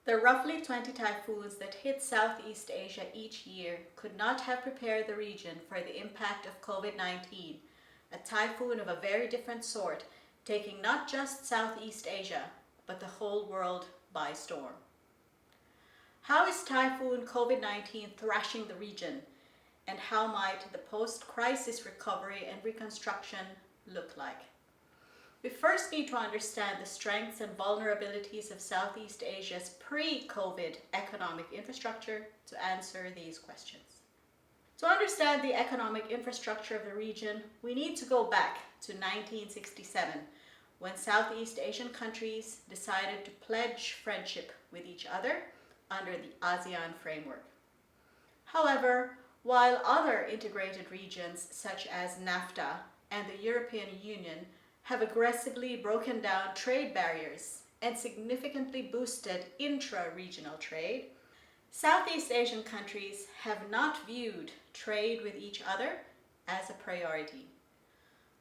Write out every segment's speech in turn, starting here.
The roughly 20 typhoons that hit Southeast Asia each year could not have prepared the region for the impact of COVID-19, a typhoon of a very different sort, taking not just Southeast Asia, but the whole world by storm. How is Typhoon COVID-19 thrashing the region, and how might the post-crisis recovery and reconstruction look like? We first need to understand the strengths and vulnerabilities of Southeast Asia's pre-COVID economic infrastructure to answer these questions. To understand the economic infrastructure of the region, we need to go back to 1967, when Southeast Asian countries decided to pledge friendship with each other under the ASEAN framework. However, while other integrated regions such as NAFTA and the European Union have aggressively broken down trade barriers and significantly boosted intra-regional trade, Southeast Asian countries have not viewed trade with each other as a priority.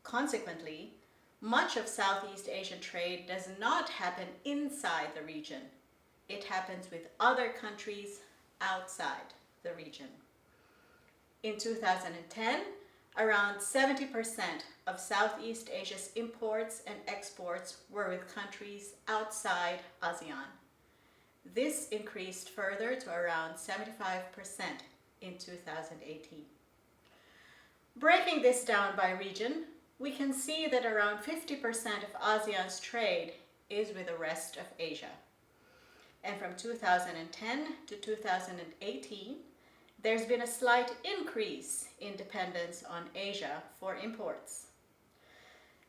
Consequently, much of Southeast Asian trade does not happen inside the region. It happens with other countries outside the region. In 2010, around 70% of Southeast Asia's imports and exports were with countries outside ASEAN. This increased further to around 75% in 2018. Breaking this down by region, we can see that around 50% of ASEAN's trade is with the rest of Asia. And from 2010 to 2018, there's been a slight increase in dependence on Asia for imports.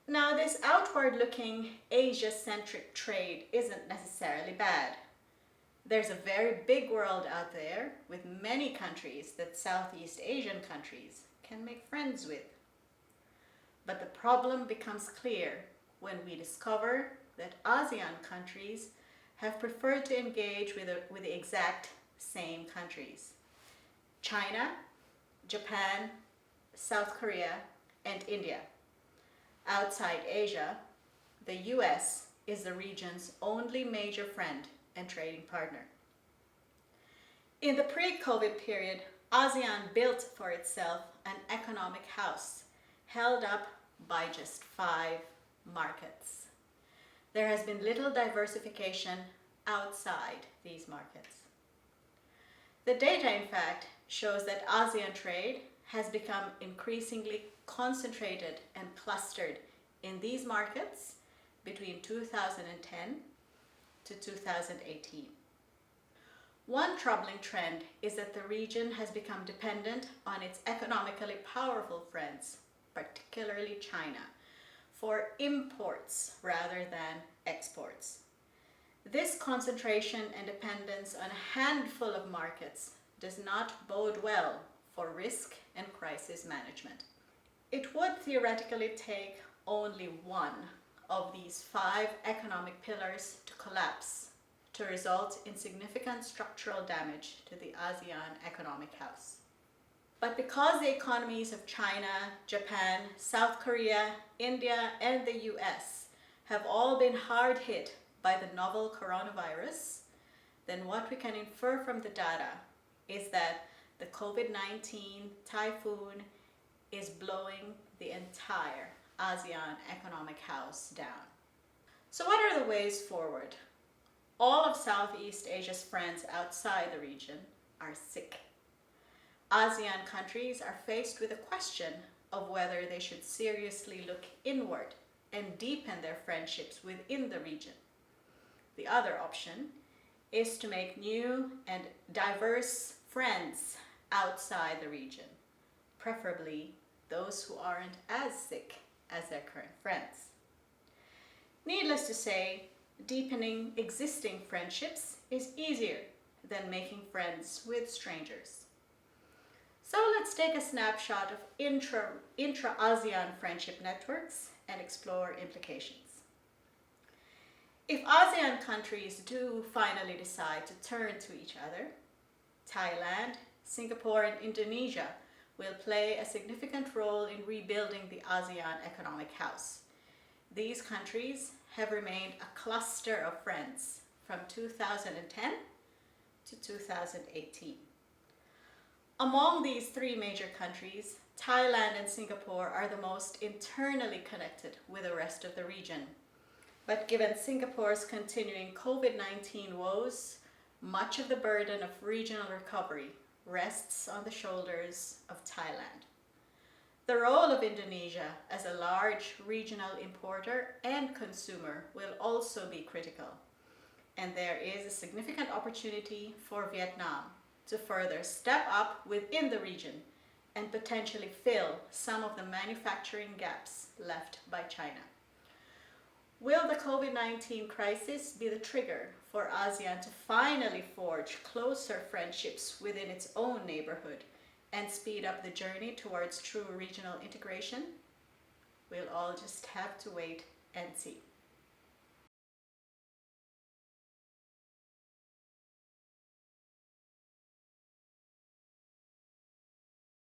Now, this outward-looking Asia-centric trade isn't necessarily bad. There's a very big world out there with many countries that Southeast Asian countries can make friends with. But the problem becomes clear when we discover that ASEAN countries have preferred to engage with the exact same countries: China, Japan, South Korea, and India. Outside Asia, the US is the region's only major friend and trading partner. In the pre-COVID period, ASEAN built for itself an economic house held up by just 5 markets. There has been little diversification outside these markets. The data, in fact, shows that ASEAN trade has become increasingly concentrated and clustered in these markets between 2010 to 2018. One troubling trend is that the region has become dependent on its economically powerful friends, particularly China, for imports rather than exports. This concentration and dependence on a handful of markets does not bode well for risk and crisis management. It would theoretically take only one of these 5 economic pillars to collapse to result in significant structural damage to the ASEAN economic house. But because the economies of China, Japan, South Korea, India, and the US have all been hard hit by the novel coronavirus, then what we can infer from the data is that the COVID-19 typhoon is blowing the entire ASEAN economic house down. So what are the ways forward? All of Southeast Asia's friends outside the region are sick. ASEAN countries are faced with a question of whether they should seriously look inward and deepen their friendships within the region. The other option is to make new and diverse friends outside the region, preferably those who aren't as sick as their current friends. Needless to say, deepening existing friendships is easier than making friends with strangers. So let's take a snapshot of intra-ASEAN friendship networks and explore implications. If ASEAN countries do finally decide to turn to each other, Thailand, Singapore, and Indonesia will play a significant role in rebuilding the ASEAN economic house. These countries have remained a cluster of friends from 2010 to 2018. Among these three major countries, Thailand and Singapore are the most internally connected with the rest of the region. But given Singapore's continuing COVID-19 woes, much of the burden of regional recovery rests on the shoulders of Thailand. The role of Indonesia as a large regional importer and consumer will also be critical, and there is a significant opportunity for Vietnam to further step up within the region and potentially fill some of the manufacturing gaps left by China. Will the COVID-19 crisis be the trigger for ASEAN to finally forge closer friendships within its own neighborhood and speed up the journey towards true regional integration? We'll all just have to wait and see.